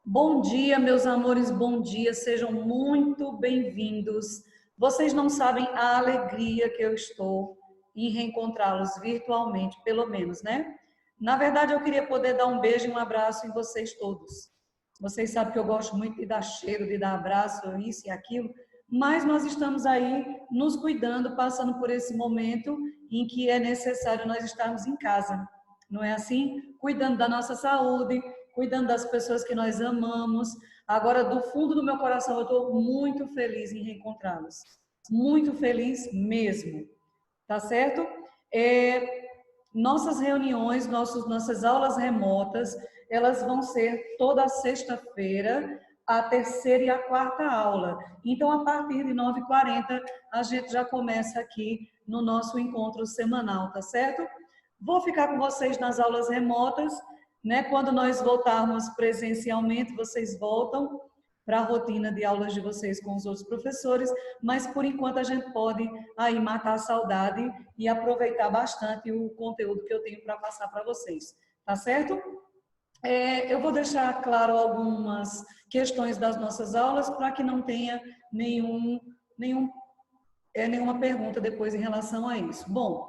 Bom dia, meus amores, bom dia, sejam muito bem-vindos. Vocês não sabem a alegria que eu estou em reencontrá-los virtualmente, pelo menos, né? Na verdade, eu queria poder dar um beijo e um abraço em vocês todos. Vocês sabem que eu gosto muito de dar cheiro, de dar abraço, isso e aquilo, mas nós estamos aí nos cuidando, passando por esse momento em que é necessário nós estarmos em casa, não é assim? Cuidando da nossa saúde, cuidando das pessoas que nós amamos. Agora, do fundo do meu coração, eu estou muito feliz em reencontrá-los. Muito feliz mesmo, tá certo? Nossas reuniões, nossas aulas remotas, elas vão ser toda sexta-feira, a terceira e a quarta aula. Então, a partir de 9h40, a gente já começa aqui no nosso encontro semanal, tá certo? Vou ficar com vocês nas aulas remotas, né? Quando nós voltarmos presencialmente, vocês voltam para a rotina de aulas de vocês com os outros professores, mas por enquanto a gente pode aí matar a saudade e aproveitar bastante o conteúdo que eu tenho para passar para vocês, tá certo? Eu vou deixar claro algumas questões das nossas aulas para que não tenha nenhuma pergunta depois em relação a isso. Bom,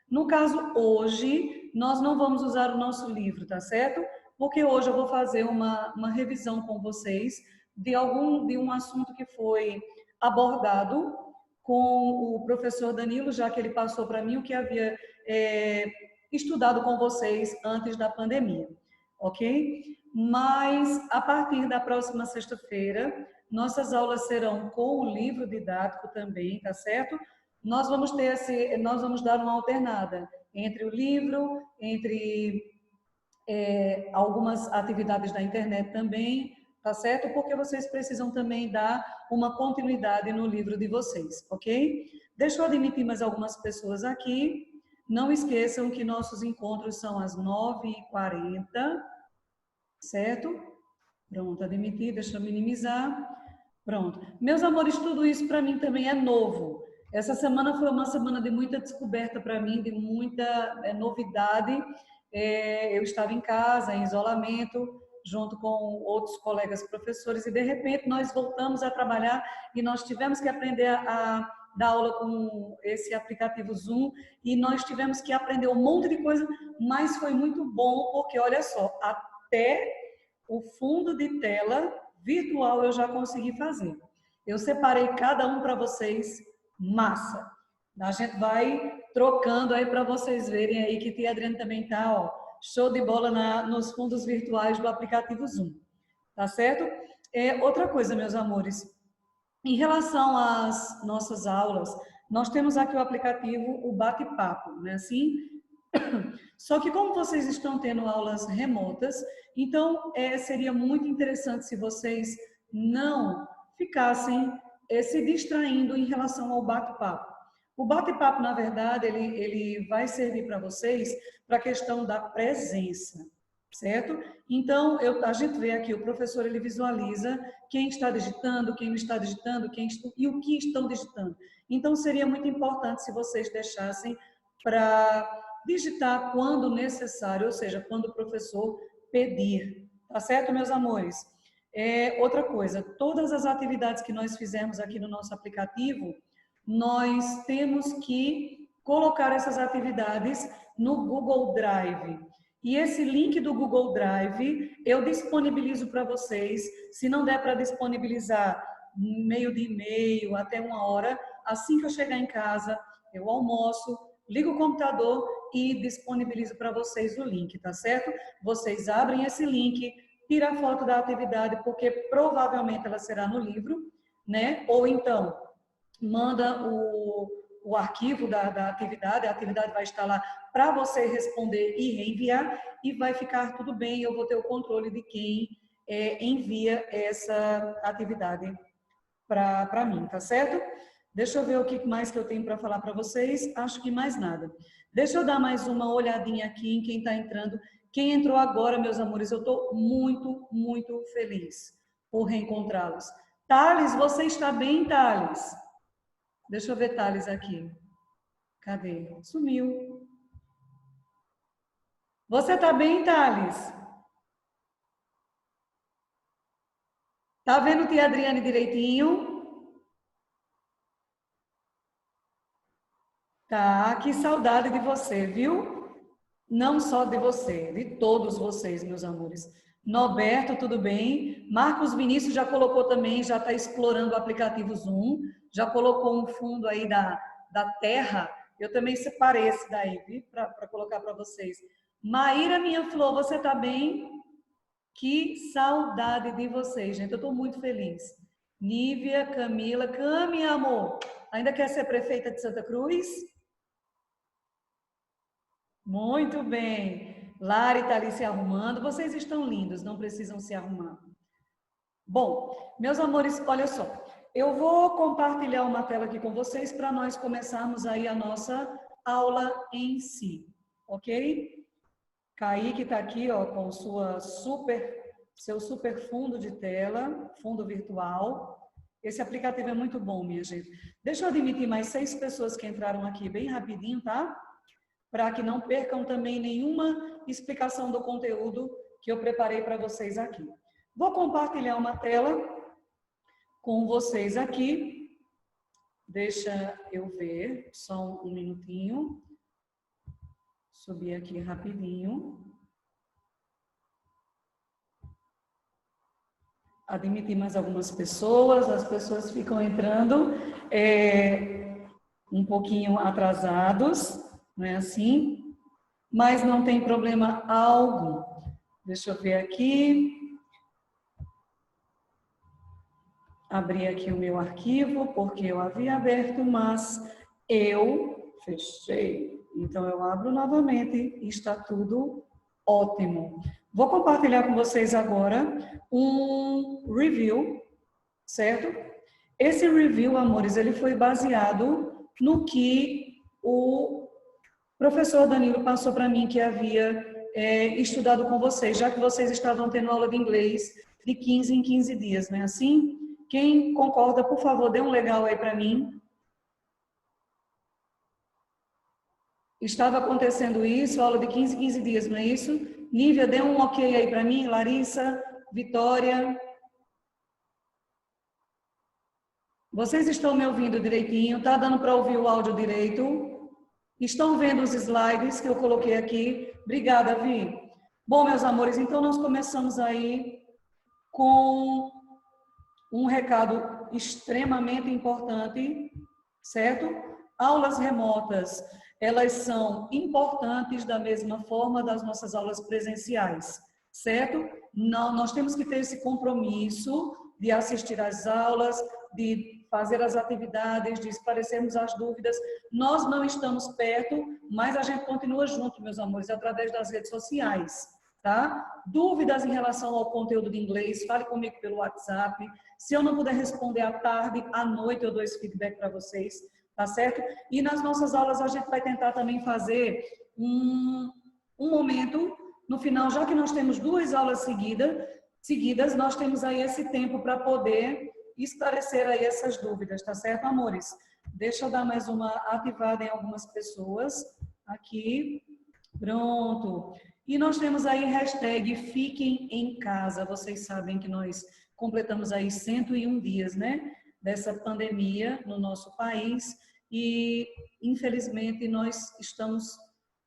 no caso hoje, nós não vamos usar o nosso livro, tá certo? Porque hoje eu vou fazer uma revisão com vocês de um assunto que foi abordado com o professor Danilo, já que ele passou para mim o que havia estudado com vocês antes da pandemia, ok? Mas a partir da próxima sexta-feira, nossas aulas serão com o livro didático também, tá certo? Nós vamos dar uma alternada entre o livro, entre algumas atividades da internet também, tá certo? Porque vocês precisam também dar uma continuidade no livro de vocês, ok? Deixa eu admitir mais algumas pessoas aqui. Não esqueçam que nossos encontros são às 9h40, certo? Pronto, admitir, deixa eu minimizar. Pronto. Meus amores, tudo isso para mim também é novo. Essa semana foi uma semana de muita descoberta para mim, de muita novidade. Eu estava em casa, em isolamento, junto com outros colegas professores, e de repente nós voltamos a trabalhar e nós tivemos que aprender a dar aula com esse aplicativo Zoom, e nós tivemos que aprender um monte de coisa, mas foi muito bom, porque olha só, até o fundo de tela virtual eu já consegui fazer. Eu separei cada um para vocês, massa. A gente vai trocando aí para vocês verem aí que tia Adriana também tá, ó, show de bola nos fundos virtuais do aplicativo Zoom. Tá certo? Outra coisa, meus amores, em relação às nossas aulas, nós temos aqui o aplicativo, o Bate-Papo, não é assim? Só que como vocês estão tendo aulas remotas, então seria muito interessante se vocês não ficassem se distraindo em relação ao bate-papo. O bate-papo, na verdade, ele vai servir para vocês para a questão da presença, certo? Então, a gente vê aqui, o professor ele visualiza quem está digitando, quem não está digitando, e o que estão digitando. Então, seria muito importante se vocês deixassem para digitar quando necessário, ou seja, quando o professor pedir. Tá certo, meus amores? Outra coisa, todas as atividades que nós fizemos aqui no nosso aplicativo, nós temos que colocar essas atividades no Google Drive. E esse link do Google Drive eu disponibilizo para vocês. Se não der para disponibilizar meio de e-mail, até 1 hora, assim que eu chegar em casa, eu almoço, ligo o computador e disponibilizo para vocês o link, tá certo? Vocês abrem esse link, tira a foto da atividade, porque provavelmente ela será no livro, né? Ou então, manda o arquivo da atividade, a atividade vai estar lá para você responder e reenviar, e vai ficar tudo bem, eu vou ter o controle de quem envia essa atividade para mim, tá certo? Deixa eu ver o que mais que eu tenho para falar para vocês. Acho que mais nada. Deixa eu dar mais uma olhadinha aqui em quem está entrando. Quem entrou agora, meus amores, eu estou muito, muito feliz por reencontrá-los. Thales, você está bem, Thales? Deixa eu ver Thales aqui. Cadê? Sumiu. Você está bem, Thales? Tá vendo, tia Adriane, direitinho? Tá, que saudade de você, viu? Não só de você, de todos vocês, meus amores. Norberto, tudo bem? Marcos Vinícius já colocou também, já está explorando o aplicativo Zoom, já colocou um fundo aí da Terra. Eu também separei esse daí, viu? Para colocar para vocês. Maíra, minha flor, você está bem? Que saudade de vocês, gente. Eu estou muito feliz. Nívia, Camila. Cami, amor, ainda quer ser prefeita de Santa Cruz? Muito bem. Lari está ali se arrumando. Vocês estão lindos, não precisam se arrumar. Bom, meus amores, olha só. Eu vou compartilhar uma tela aqui com vocês para nós começarmos aí a nossa aula em si, ok? Kaique está aqui, ó, com seu super fundo de tela, fundo virtual. Esse aplicativo é muito bom, minha gente. Deixa eu admitir mais 6 pessoas que entraram aqui bem rapidinho, tá? Para que não percam também nenhuma explicação do conteúdo que eu preparei para vocês aqui. Vou compartilhar uma tela com vocês aqui. Deixa eu ver, só um minutinho. Subir aqui rapidinho. Admitir mais algumas pessoas, as pessoas ficam entrando um pouquinho atrasados, não é assim? Mas não tem problema algum. Deixa eu ver aqui. Abri aqui o meu arquivo, porque eu havia aberto, mas eu fechei. Então, eu abro novamente e está tudo ótimo. Vou compartilhar com vocês agora um review, certo? Esse review, amores, ele foi baseado no que o professor Danilo passou para mim que havia estudado com vocês, já que vocês estavam tendo aula de inglês de 15 em 15 dias, não é assim? Quem concorda, por favor, dê um legal aí para mim. Estava acontecendo isso, aula de 15 em 15 dias, não é isso? Nívia, dê um ok aí para mim. Larissa, Vitória. Vocês estão me ouvindo direitinho? Tá dando para ouvir o áudio direito? Estão vendo os slides que eu coloquei aqui? Obrigada, Vi. Bom, meus amores, então nós começamos aí com um recado extremamente importante, certo? Aulas remotas, elas são importantes da mesma forma das nossas aulas presenciais, certo? Não, nós temos que ter esse compromisso de assistir às aulas, de fazer as atividades, de esclarecermos as dúvidas. Nós não estamos perto, mas a gente continua junto, meus amores, através das redes sociais, tá? Dúvidas em relação ao conteúdo de inglês, fale comigo pelo WhatsApp. Se eu não puder responder à tarde, à noite eu dou esse feedback para vocês, tá certo? E nas nossas aulas a gente vai tentar também fazer um momento no final, já que nós temos 2 aulas seguidas, nós temos aí esse tempo para poder esclarecer aí essas dúvidas, tá certo, amores? Deixa eu dar mais uma ativada em algumas pessoas aqui. Pronto. E nós temos aí hashtag Fiquem em Casa. Vocês sabem que nós completamos aí 101 dias, né, dessa pandemia no nosso país e, infelizmente, nós estamos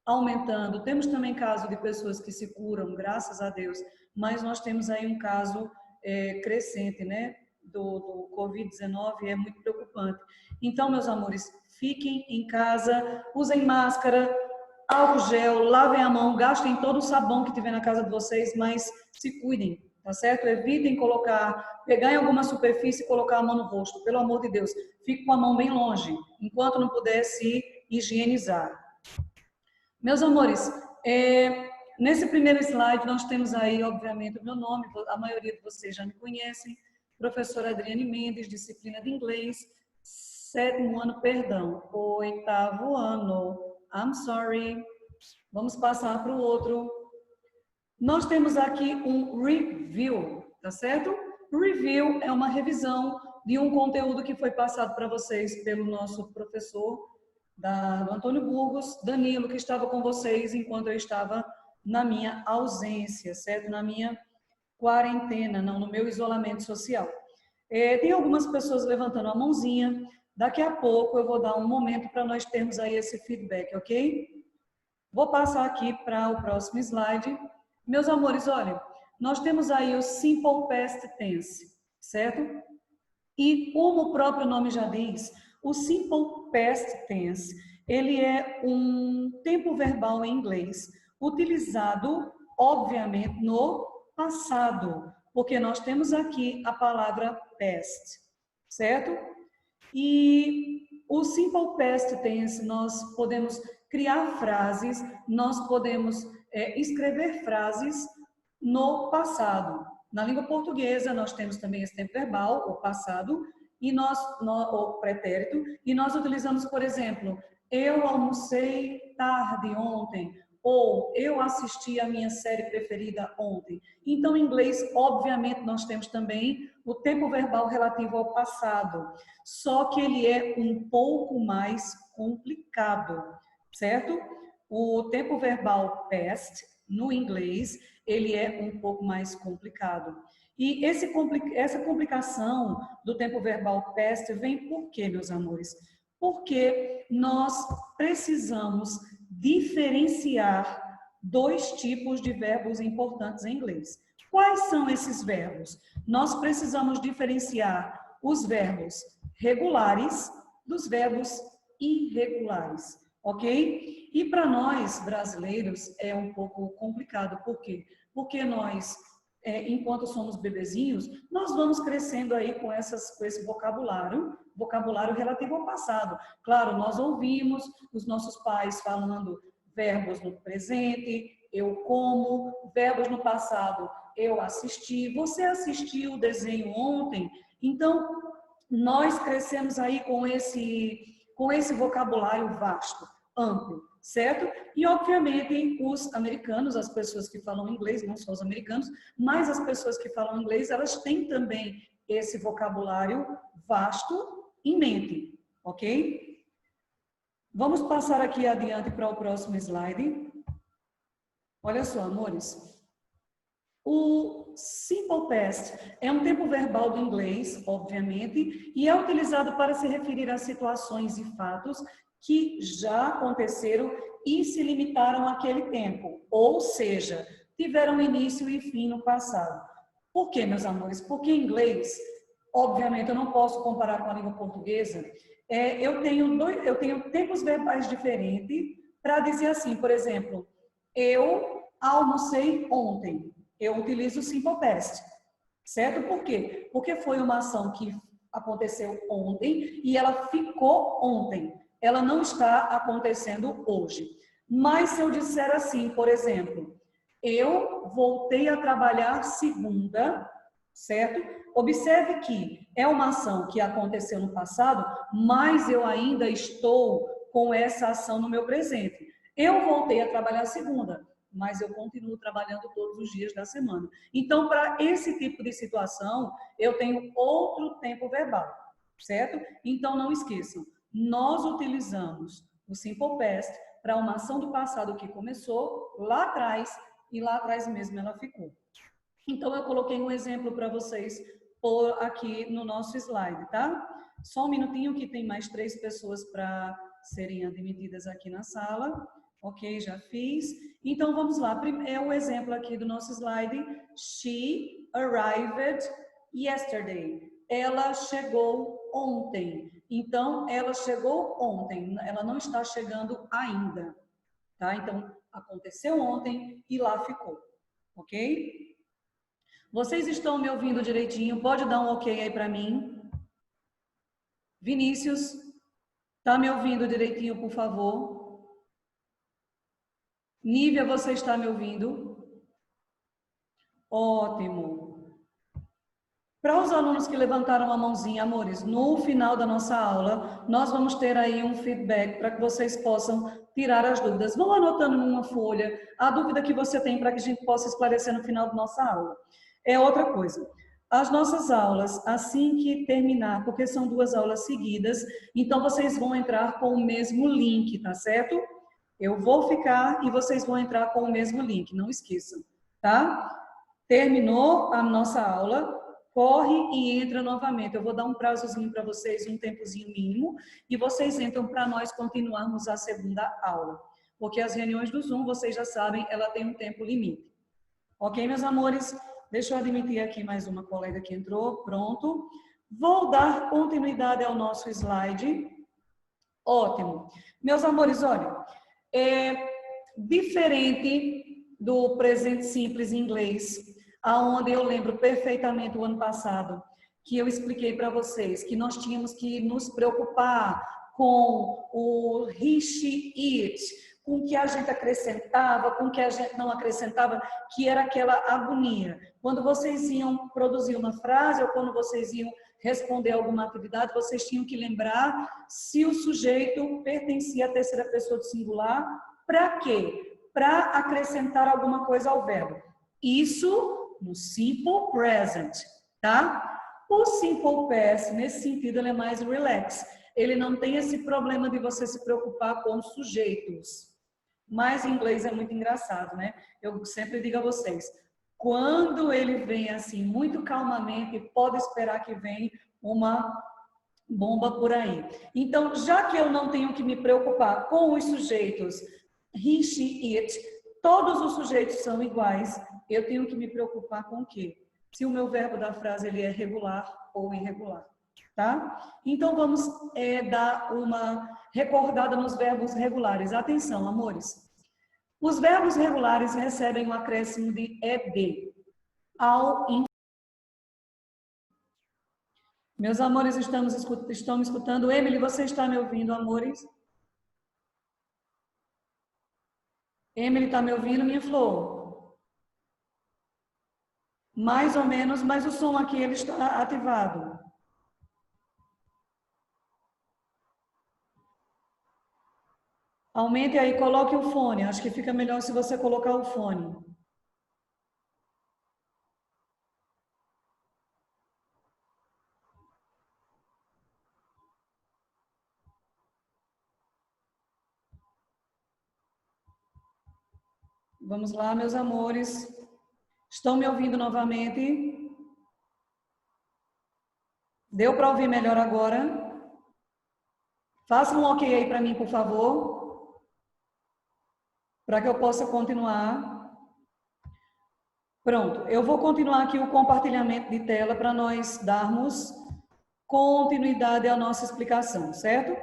aumentando. Temos também caso de pessoas que se curam, graças a Deus, mas nós temos aí um caso crescente, né, do Covid-19, é muito preocupante. Então, meus amores, fiquem em casa, usem máscara, álcool gel, lavem a mão, gastem todo o sabão que tiver na casa de vocês, mas se cuidem, tá certo? Evitem pegar em alguma superfície e colocar a mão no rosto, pelo amor de Deus. Fique com a mão bem longe, enquanto não puder se higienizar. Meus amores, nesse primeiro slide nós temos aí, obviamente, o meu nome, a maioria de vocês já me conhecem, professora Adriane Mendes, disciplina de inglês, 7º ano, perdão, 8º ano. I'm sorry. Vamos passar para o outro. Nós temos aqui um review, tá certo? Review é uma revisão de um conteúdo que foi passado para vocês pelo nosso professor, do Antônio Burgos, Danilo, que estava com vocês enquanto eu estava na minha ausência, certo? quarentena, não, no meu isolamento social. Tem algumas pessoas levantando a mãozinha. Daqui a pouco eu vou dar um momento para nós termos aí esse feedback, ok? Vou passar aqui para o próximo slide. Meus amores, olha, nós temos aí o Simple Past Tense, certo? E como o próprio nome já diz, o Simple Past Tense, ele é um tempo verbal em inglês, utilizado, obviamente, no passado, porque nós temos aqui a palavra past, certo? E o Simple Past Tense, nós podemos criar frases, nós podemos escrever frases no passado. Na língua portuguesa, nós temos também esse tempo verbal, o passado, e o pretérito, e nós utilizamos, por exemplo, eu almocei tarde ontem, ou eu assisti a minha série preferida ontem. Então, em inglês, obviamente, nós temos também o tempo verbal relativo ao passado, só que ele é um pouco mais complicado, certo? O tempo verbal past, no inglês, ele é um pouco mais complicado. E essa complicação do tempo verbal past vem por quê, meus amores? Porque nós precisamos diferenciar dois tipos de verbos importantes em inglês. Quais são esses verbos? Nós precisamos diferenciar os verbos regulares dos verbos irregulares, ok? E para nós, brasileiros, é um pouco complicado. Por quê? Porque nós, enquanto somos bebezinhos, nós vamos crescendo aí com esse vocabulário relativo ao passado. Claro, nós ouvimos os nossos pais falando verbos no presente, eu como, verbos no passado, eu assisti, você assistiu o desenho ontem. Então, nós crescemos aí com esse vocabulário vasto, amplo, certo? E, obviamente, os americanos, as pessoas que falam inglês, não só os americanos, mas as pessoas que falam inglês, elas têm também esse vocabulário vasto em mente, ok? Vamos passar aqui adiante para o próximo slide. Olha só, amores. O simple past é um tempo verbal do inglês, obviamente, e é utilizado para se referir a situações e fatos que já aconteceram e se limitaram àquele tempo, ou seja, tiveram início e fim no passado. Por quê, meus amores? Porque em inglês, obviamente, eu não posso comparar com a língua portuguesa, eu tenho tempos verbais diferentes para dizer assim, por exemplo, eu almocei ontem. Eu utilizo o simple past, certo? Por quê? Porque foi uma ação que aconteceu ontem e ela ficou ontem. Ela não está acontecendo hoje. Mas se eu disser assim, por exemplo, eu voltei a trabalhar segunda, certo? Observe que é uma ação que aconteceu no passado, mas eu ainda estou com essa ação no meu presente. Eu voltei a trabalhar segunda, mas eu continuo trabalhando todos os dias da semana. Então, para esse tipo de situação, eu tenho outro tempo verbal, certo? Então, não esqueçam, nós utilizamos o simple past para uma ação do passado que começou lá atrás e lá atrás mesmo ela ficou. Então, eu coloquei um exemplo para vocês por aqui no nosso slide, tá? Só um minutinho que tem mais 3 pessoas para serem admitidas aqui na sala. Ok, já fiz. Então, vamos lá. É o exemplo aqui do nosso slide. She arrived yesterday. Ela chegou ontem. Então, ela chegou ontem. Ela não está chegando ainda. Tá? Então, aconteceu ontem e lá ficou. Ok? Vocês estão me ouvindo direitinho? Pode dar um ok aí para mim? Vinícius, tá me ouvindo direitinho, por favor? Nívia, você está me ouvindo? Ótimo. Para os alunos que levantaram a mãozinha, amores, no final da nossa aula, nós vamos ter aí um feedback para que vocês possam tirar as dúvidas. Vão anotando numa folha a dúvida que você tem para que a gente possa esclarecer no final da nossa aula. É outra coisa. As nossas aulas, assim que terminar, porque são 2 aulas seguidas, então vocês vão entrar com o mesmo link, tá certo? Eu vou ficar e vocês vão entrar com o mesmo link, não esqueçam, tá? Terminou a nossa aula, corre e entra novamente. Eu vou dar um prazozinho para vocês, um tempozinho mínimo, e vocês entram para nós continuarmos a segunda aula. Porque as reuniões do Zoom, vocês já sabem, ela tem um tempo limite. Ok, meus amores? Deixa eu admitir aqui mais uma colega que entrou. Pronto. Vou dar continuidade ao nosso slide. Ótimo. Meus amores, olha, diferente do presente simples em inglês, aonde eu lembro perfeitamente o ano passado, que eu expliquei para vocês que nós tínhamos que nos preocupar com o he, she, it, com o que a gente acrescentava, com o que a gente não acrescentava, que era aquela agonia. Quando vocês iam produzir uma frase ou quando vocês iam responder alguma atividade, vocês tinham que lembrar se o sujeito pertencia à terceira pessoa do singular. Para quê? Para acrescentar alguma coisa ao verbo. Isso no simple present, tá? O simple past, nesse sentido, ele é mais relax. Ele não tem esse problema de você se preocupar com sujeitos. Mas em inglês é muito engraçado, né? Eu sempre digo a vocês, quando ele vem assim, muito calmamente, pode esperar que venha uma bomba por aí. Então, já que eu não tenho que me preocupar com os sujeitos he, she, it, todos os sujeitos são iguais, eu tenho que me preocupar com o quê? Se o meu verbo da frase ele é regular ou irregular, tá? Então, vamos dar uma recordada nos verbos regulares. Atenção, amores. Os verbos regulares recebem um acréscimo de ed ao Meus amores, estão me escutando? Emily, você está me ouvindo, amores? Emily, está me ouvindo, minha flor? Mais ou menos, mas o som aqui ele está ativado. Aumente aí, coloque o fone. Acho que fica melhor se você colocar o fone. Vamos lá, meus amores. Estão me ouvindo novamente? Deu para ouvir melhor agora? Faça um ok aí para mim, por favor. Para que eu possa continuar. Pronto, eu vou continuar aqui o compartilhamento de tela para nós darmos continuidade à nossa explicação, certo?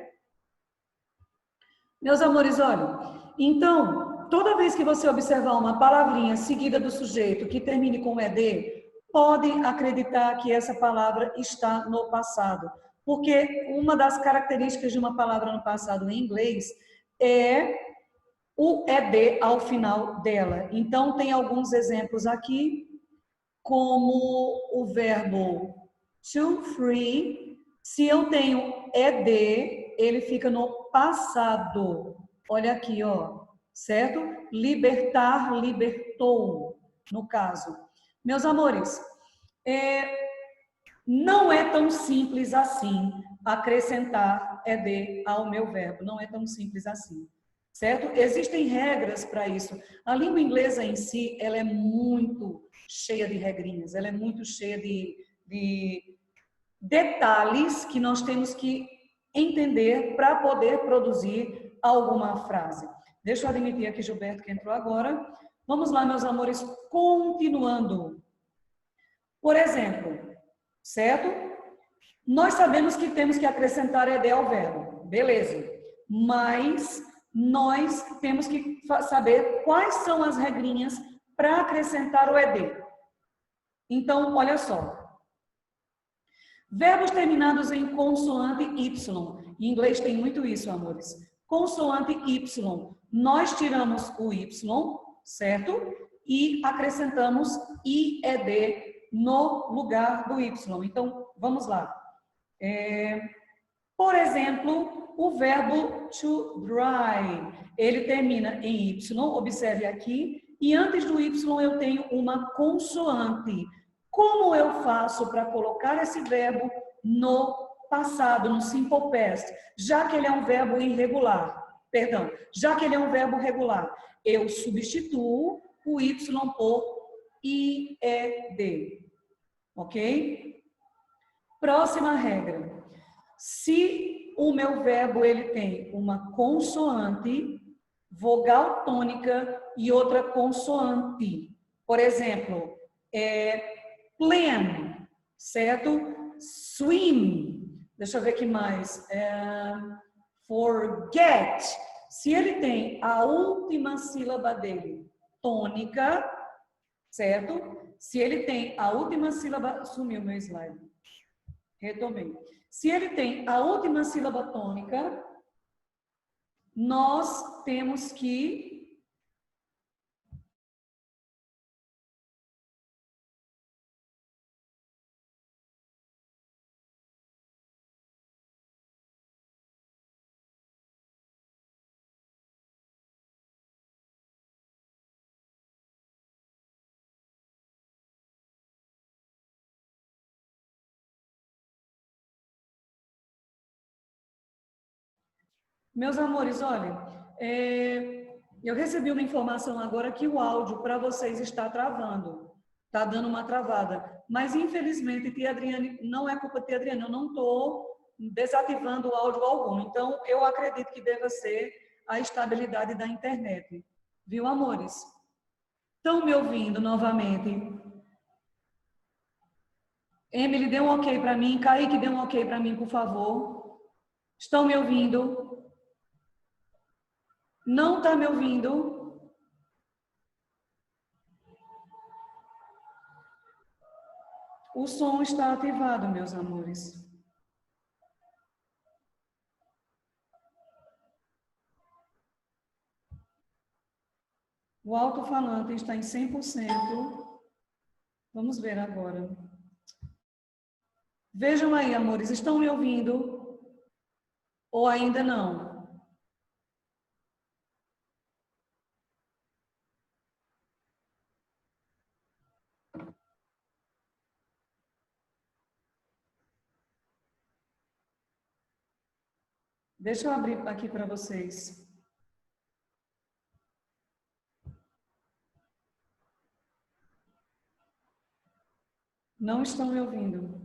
Meus amores, olha, então, toda vez que você observar uma palavrinha seguida do sujeito que termine com ed, pode acreditar que essa palavra está no passado, porque uma das características de uma palavra no passado em inglês é o ed ao final dela. Então, tem alguns exemplos aqui, como o verbo to free. Se eu tenho ed, ele fica no passado. Olha aqui, ó, certo? Libertar, libertou, no caso. Meus amores, não é tão simples assim acrescentar ed ao meu verbo. Não é tão simples assim. Certo? Existem regras para isso. A língua inglesa em si, ela é muito cheia de regrinhas, ela é muito cheia de detalhes que nós temos que entender para poder produzir alguma frase. Deixa eu admitir aqui Gilberto que entrou agora. Vamos lá, meus amores, continuando. Por exemplo, certo? Nós sabemos que temos que acrescentar ed ao verbo, beleza. Mas nós temos que saber quais são as regrinhas para acrescentar o ed. Então, olha só. Verbos terminados em consoante Y. Em inglês tem muito isso, amores. Consoante Y. Nós tiramos o Y, certo? E acrescentamos IED no lugar do Y. Então, vamos lá. Por exemplo, o verbo to dry, ele termina em Y, observe aqui, e antes do Y eu tenho uma consoante. Como eu faço para colocar esse verbo no passado, no simple past, já que ele é um verbo irregular? Perdão, já que ele é um verbo regular, eu substituo o Y por IED. Ok? Próxima regra. Se o meu verbo ele tem uma consoante, vogal tônica e outra consoante. Por exemplo, plan, certo? Swim. Deixa eu ver aqui mais. Forget. Se ele tem a última sílaba dele tônica, certo? Se ele tem a última sílaba... Sumiu meu slide. Retomei. Se ele tem a última sílaba tônica, nós temos que... Meus amores, olha, eu recebi uma informação agora que o áudio para vocês está travando, está dando uma travada. Mas, infelizmente, tia Adriane, não é culpa da tia Adriane, eu não estou desativando o áudio algum. Então, eu acredito que deva ser a estabilidade da internet. Viu, amores? Estão me ouvindo novamente? Emily, dê um ok para mim. Kaique, dê um ok para mim, por favor. Estão me ouvindo? Não está me ouvindo? O som está ativado, meus amores. O alto-falante está em 100%. Vamos ver agora. Vejam aí, amores, estão me ouvindo? Ou ainda não? Deixa eu abrir aqui para vocês. Não estão me ouvindo.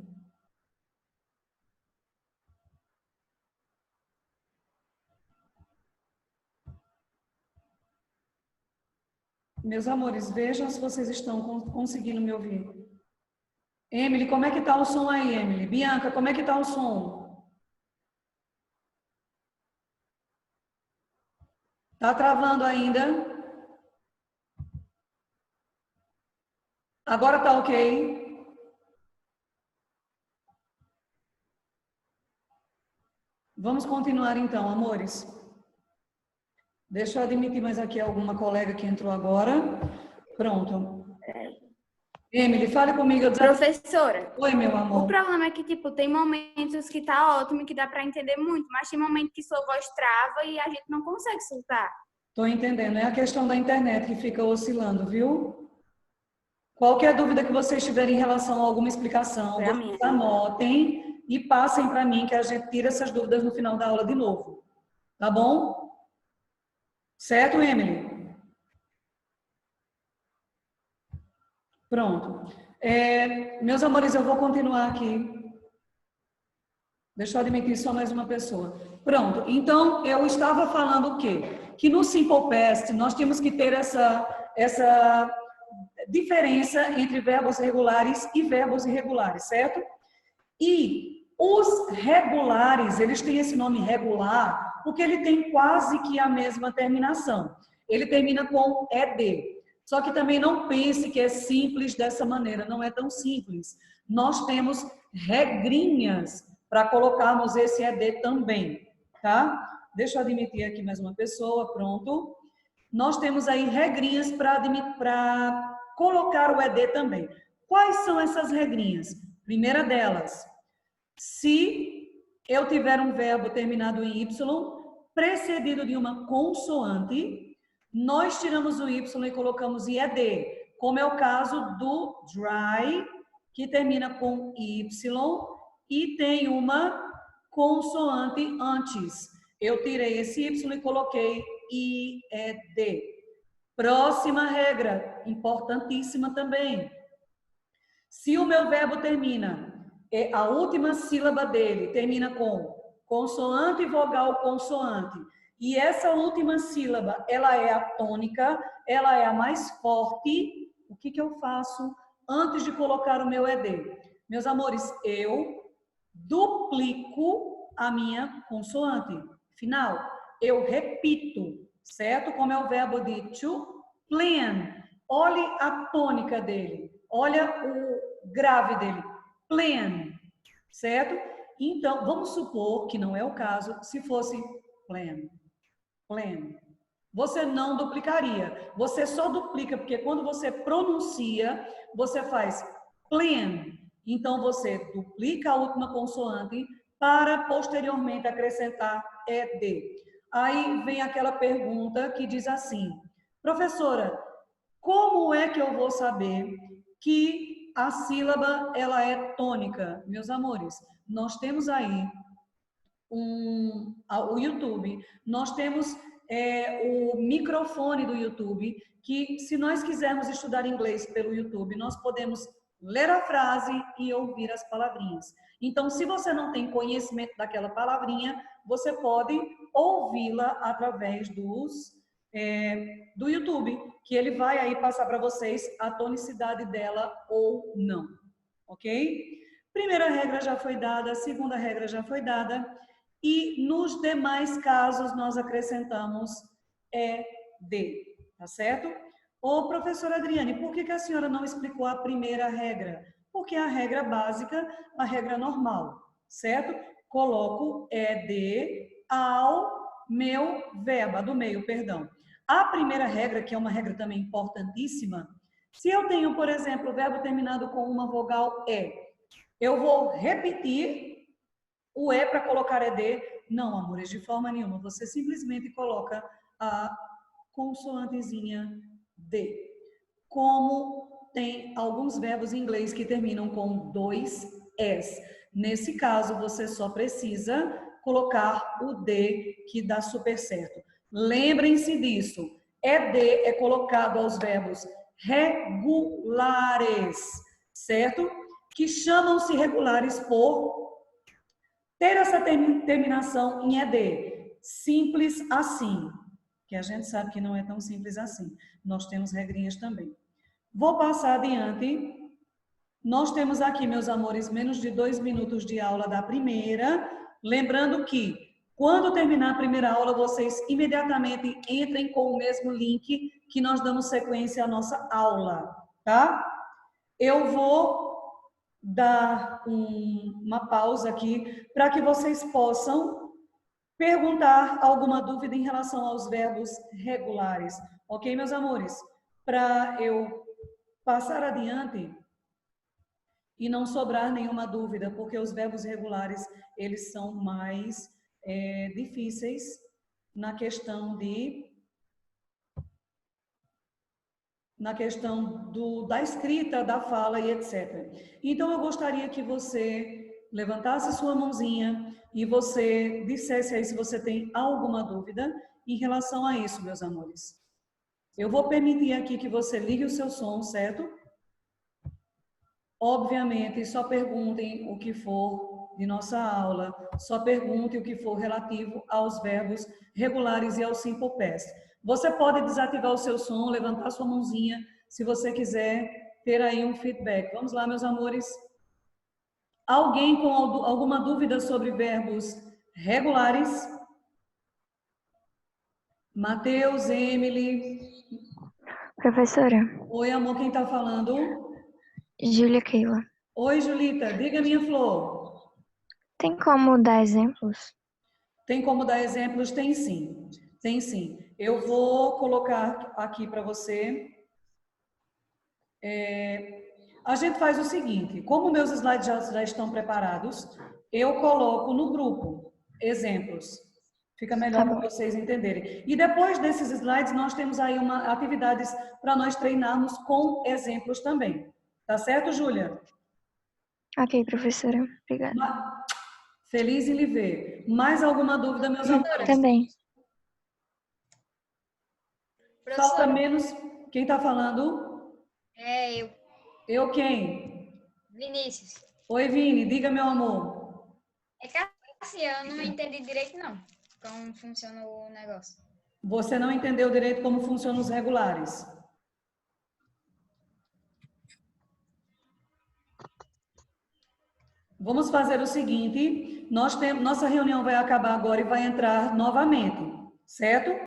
Meus amores, vejam se vocês estão conseguindo me ouvir. Emily, como é que está o som aí, Emily? Bianca, como é que está o som? Está travando ainda? Agora está ok? Vamos continuar então, amores. Deixa eu admitir mais aqui alguma colega que entrou agora. Pronto. Emily, fale comigo. Professora. Oi, meu amor. O problema é que, tipo, tem momentos que tá ótimo e que dá para entender muito, mas tem momentos que sua voz trava e a gente não consegue soltar. Estou entendendo. É a questão da internet que fica oscilando, viu? Qualquer dúvida que vocês tiverem em relação a alguma explicação, vocês anotem e passem para mim, que a gente tira essas dúvidas no final da aula de novo. Tá bom? Certo, Emily? Pronto. Meus amores, eu vou continuar aqui. Deixa eu admitir só mais uma pessoa. Pronto. Então, eu estava falando o quê? Que no Simple Past nós temos que ter essa diferença entre verbos regulares e verbos irregulares, certo? E os regulares, eles têm esse nome regular porque ele tem quase que a mesma terminação. Ele termina com ED. Só que também não pense que é simples dessa maneira, não é tão simples. Nós temos regrinhas para colocarmos esse ED também, tá? Deixa eu admitir aqui mais uma pessoa, pronto. Nós temos aí regrinhas para colocar o ED também. Quais são essas regrinhas? Primeira delas, se eu tiver um verbo terminado em Y, precedido de uma consoante, nós tiramos o Y e colocamos IED, como é o caso do dry, que termina com Y e tem uma consoante antes. Eu tirei esse Y e coloquei IED. Próxima regra, importantíssima também. Se o meu verbo termina, a última sílaba dele termina com consoante, vogal, consoante, e essa última sílaba, ela é a tônica, ela é a mais forte, o que eu faço antes de colocar o meu ED? Meus amores, eu duplico a minha consoante final. Eu repito, certo? Como é o verbo de to plan. Olhe a tônica dele. Olha o grave dele. Plan. Certo? Então, vamos supor que não é o caso, se fosse plan. Plan. Você não duplicaria. Você só duplica porque quando você pronuncia, você faz plan. Então, você duplica a última consoante para posteriormente acrescentar ED. Aí vem aquela pergunta que diz assim, professora, como é que eu vou saber que a sílaba ela é tônica? Meus amores, nós temos aí o YouTube, nós temos o microfone do YouTube, que se nós quisermos estudar inglês pelo YouTube, nós podemos ler a frase e ouvir as palavrinhas. Então, se você não tem conhecimento daquela palavrinha, você pode ouvi-la através do YouTube, que ele vai aí passar para vocês a tonicidade dela ou não, ok? Primeira regra já foi dada, segunda regra já foi dada. E nos demais casos nós acrescentamos ED, tá certo? Ô, professora Adriane, por que a senhora não explicou a primeira regra? Porque é a regra básica, a regra normal, certo? Coloco ED ao meu verbo, do meio, perdão. A primeira regra, que é uma regra também importantíssima, se eu tenho, por exemplo, o verbo terminado com uma vogal E, eu vou repetir o E para colocar ED? Não, amores, de forma nenhuma. Você simplesmente coloca a consoantezinha D. Como tem alguns verbos em inglês que terminam com dois S. Nesse caso, você só precisa colocar o D, que dá super certo. Lembrem-se disso. ED é colocado aos verbos regulares, certo? Que chamam-se regulares por ter essa terminação em ED, simples assim, que a gente sabe que não é tão simples assim. Nós temos regrinhas também. Vou passar adiante. Nós temos aqui, meus amores, menos de 2 minutos de aula da primeira. Lembrando que, quando terminar a primeira aula, vocês imediatamente entrem com o mesmo link que nós damos sequência à nossa aula, tá? Eu vou dar uma pausa aqui para que vocês possam perguntar alguma dúvida em relação aos verbos regulares. Ok, meus amores? Para eu passar adiante e não sobrar nenhuma dúvida, porque os verbos regulares, eles são mais difíceis na questão da escrita, da fala e etc. Então, eu gostaria que você levantasse sua mãozinha e você dissesse aí se você tem alguma dúvida em relação a isso, meus amores. Eu vou permitir aqui que você ligue o seu som, certo? Obviamente, só perguntem o que for de nossa aula, só perguntem o que for relativo aos verbos regulares e ao simple past. Você pode desativar o seu som, levantar sua mãozinha, se você quiser ter aí um feedback. Vamos lá, meus amores. Alguém com alguma dúvida sobre verbos regulares? Matheus, Emily. Professora, Oi, amor, quem está falando? Júlia Keila. Oi, Julita. Diga, minha flor. Tem como dar exemplos? Tem como dar exemplos? Tem sim. Tem sim. Eu vou colocar aqui para você. A gente faz o seguinte, como meus slides já estão preparados, eu coloco no grupo exemplos. Fica melhor para vocês entenderem. E depois desses slides, nós temos aí atividades para nós treinarmos com exemplos também. Tá certo, Júlia? Ok, professora. Obrigada. Feliz em lhe ver. Mais alguma dúvida, meus amores? Também. Falta Professora, menos... Quem está falando? é eu, Eu quem? Vinícius. Oi, Vini, diga, meu amor. É que assim, eu não entendi direito, não, como funciona o negócio. Você não entendeu direito como funcionam os regulares. Vamos fazer o seguinte, nossa reunião vai acabar agora e vai entrar novamente, certo?